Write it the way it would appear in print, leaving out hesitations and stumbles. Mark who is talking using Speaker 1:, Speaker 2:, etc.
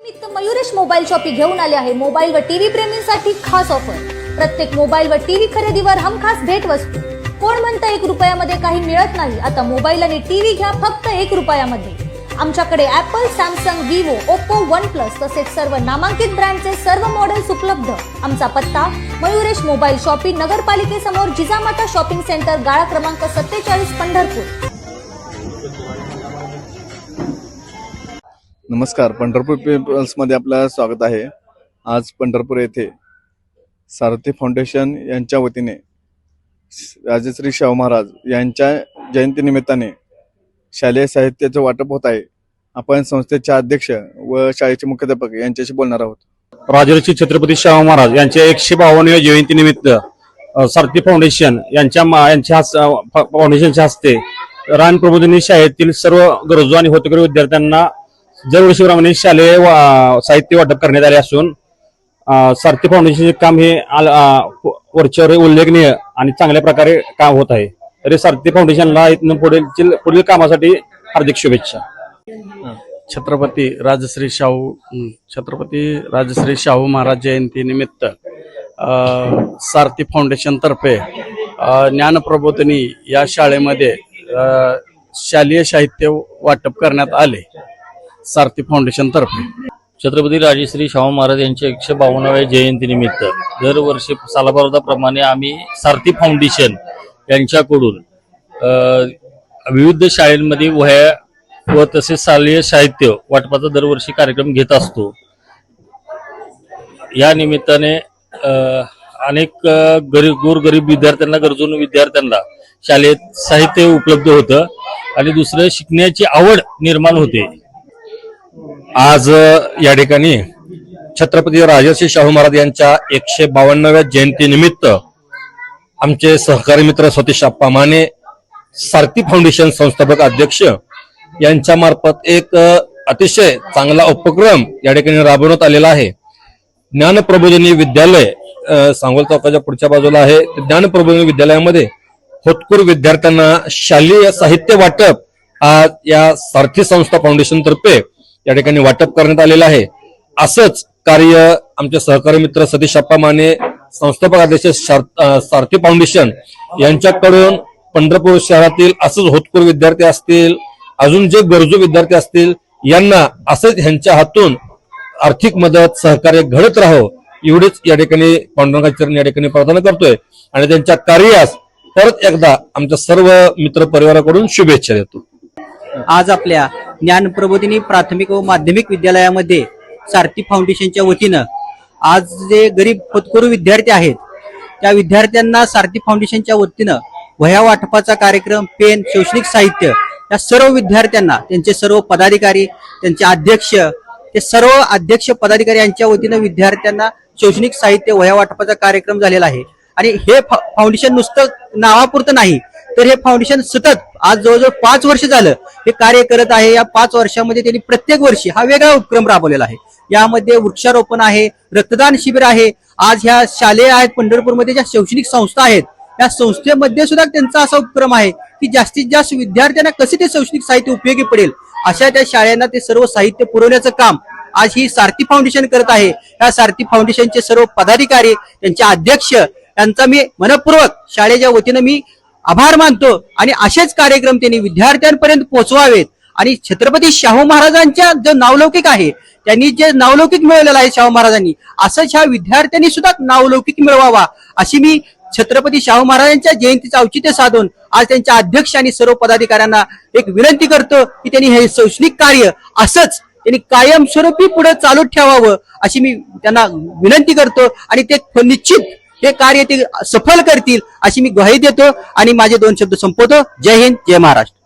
Speaker 1: Mayuresh mobile shoppe घेऊन आले आहे मोबाईल व टीव्ही प्रेमींसाठी खास ऑफर। प्रत्येक मोबाईल व टीव्ही खरेदीवर हमखास भेट वस्तू। कोण म्हणतं 1 रुपयामध्ये काही मिळत नाही? आता मोबाईल आणि टीव्ही घ्या फक्त 1 रुपयामध्ये। आमच्याकडे Apple, Samsung, Vivo, Oppo, OnePlus तसेच सर्व नामांकित ब्रँडचे सर्व मॉडेल्स उपलब्ध। आमचा पत्ता मयुरेश मोबाईल शॉपी, नगरपालिकेसमोर, जिजामाता शॉपिंग सेंटर, गाळा क्रमांक 47, पंढरपूर।
Speaker 2: नमस्कार, पंढरपूर पीपल्समध्ये आपलं स्वागत आहे। आज पंढरपूर येथे सारथी फाउंडेशन यांच्या वतीने राजश्री शाहू महाराज यांच्या जयंतीनिमित्ताने शालेय साहित्याचं वाटप होत आहे। आपण संस्थेचे अध्यक्ष व शाळेचे मुख्याध्यापक यांच्याशी बोलणार आहोत।
Speaker 3: राजर्षी छत्रपती शाहू महाराज यांच्या 152व्या जयंतीनिमित्त सारथी फाउंडेशन यांच्या फाउंडेशनच्या हस्ते रान प्रबोधिनी शाळेतील सर्व गरजू आणि होतकरू विद्यार्थ्यांना दरवर्षीप्रमाणे शालेय साहित्य वाटप करण्यात आले असून सारथी फाउंडेशनचे काम हे वरच्यावर उल्लेखनीय आणि चांगल्या प्रकारे काम होत आहे। तरी सारथी फाउंडेशनला इथून पुढील कामासाठी हार्दिक शुभेच्छा।
Speaker 4: छत्रपती राजश्री शाहू महाराज जयंती निमित्त सारथी फाउंडेशन तर्फे ज्ञानप्रबोधिनी या शाळेमध्ये शालेय साहित्य वाटप करण्यात आले। सारथी फाउंडेशन तर्फे
Speaker 5: छत्रपती राजश्री शाहू महाराज यांच्या 152व्या जयंतीनिमित्त दरवर्षी सालाबारदाप्रमाणे आम्ही सारथी फाउंडेशन यांच्याकडून विविध शाळांमध्ये वह्या व तसेच शालेय साहित्य वाटपाचा दरवर्षी कार्यक्रम घेत असतो। या निमित्ताने अनेक गोरगरीब विद्यार्थ्यांना, गरजू विद्यार्थ्यांना शालेय साहित्य उपलब्ध होतं आणि दुसरं शिकण्याची आवड निर्माण होते।
Speaker 3: आज या ठिकाणी छत्रपती राजर्षी शाहू महाराज यांच्या 152व्या जयंतीनिमित्त आमचे सहकारी मित्र सतीश आप्पा माने, सारथी फाउंडेशन संस्थापक अध्यक्ष यांच्या मार्फत एक अतिशय चांगला उपक्रम या ठिकाणी राबवण्यात आलेला आहे। ज्ञानप्रबोधिनी विद्यालय सांगोल चौकाच्या पुढच्या बाजूला आहे। ज्ञानप्रबोधिनी विद्यालयामध्ये होतकरू विद्यार्थ्यांना शालेय साहित्य वाटप आज या सारथी संस्था फाउंडेशन तर्फे या ठिकाणी वाटप करण्यात आलेलं आहे। असंच कार्य आमचे सहकारी मित्र सतीश आप्पा माने, संस्थापक अध्यक्ष सारथी फाउंडेशन यांच्याकडून पंढरपूर शहरातील असंच होतकरू विद्यार्थी असतील, अजून जे गरजू विद्यार्थी असतील, यांना असंच ह्यांच्या हातून आर्थिक मदत सहकार्य घडत राहो एवढेच या ठिकाणी पांडुरंगाचरण या ठिकाणी प्रार्थना करतोय आणि त्यांच्या कार्यास परत एकदा आमच्या सर्व मित्र परिवाराकडून शुभेच्छा देतो।
Speaker 6: आज आपल्या ज्ञानप्रबोधिनी प्राथमिक व माध्यमिक विद्यालयामध्ये सारथी फाउंडेशनच्या वतीनं आज जे गरीब होतकरू विद्यार्थी आहेत त्या विद्यार्थ्यांना सारथी फाउंडेशनच्या वतीनं वह्या वाटपाचा कार्यक्रम, पेन, शैक्षणिक साहित्य या सर्व विद्यार्थ्यांना त्यांचे सर्व पदाधिकारी, त्यांचे अध्यक्ष, ते सर्व अध्यक्ष पदाधिकारी यांच्या वतीनं विद्यार्थ्यांना शैक्षणिक साहित्य वह्या वाटपाचा कार्यक्रम झालेला आहे। आणि हे फाउंडेशन नुसतं नावापुरतं नाही तर हे फाउंडेशन सतत आज जवळजवळ 5 वर्ष झालं हे कार्य करत आहे। या 5 वर्षामध्ये त्यांनी प्रत्येक वर्षी हा वेगळा उपक्रम राबवलेला आहे। यामध्ये वृक्षारोपण आहे, रक्तदान शिबिर आहे। आज ह्या शालेय आहेत पंढरपूरमध्ये ज्या शैक्षणिक संस्था आहेत या संस्थेमध्ये सुद्धा त्यांचा असा उपक्रम आहे की जास्तीत जास्त विद्यार्थ्यांना कसे ते शैक्षणिक साहित्य उपयोगी पडेल अशा त्या शाळांना ते सर्व साहित्य पुरवण्याचं काम आज ही सारथी फाउंडेशन करत आहे। या सारथी फाउंडेशनचे सर्व पदाधिकारी, त्यांचे अध्यक्ष यांचा मी मनपूर्वक शाळेच्या वतीनं मी आभार मानतो आणि असेच कार्यक्रम त्यांनी विद्यार्थ्यांपर्यंत पोहोचवावेत आणि छत्रपती शाहू महाराजांच्या जो नावलौकिक आहे, त्यांनी जे नावलौकिक मिळवलेलं आहे शाहू महाराजांनी, असंच ह्या विद्यार्थ्यांनी सुद्धा नावलौकिक मिळवावा अशी मी छत्रपती शाहू महाराजांच्या जयंतीचं औचित्य साधून आज त्यांच्या अध्यक्ष आणि सर्व पदाधिकाऱ्यांना एक विनंती करतो की त्यांनी हे शैक्षणिक कार्य असंच त्यांनी कायमस्वरूपी पुढे चालू ठेवावं अशी मी त्यांना विनंती करतो आणि ते निश्चित हे कार्य ते सफल करतील अशी मी ग्वाही देतो आणि माझे 2 शब्द संपवतो। जय हिंद, जय महाराष्ट्र।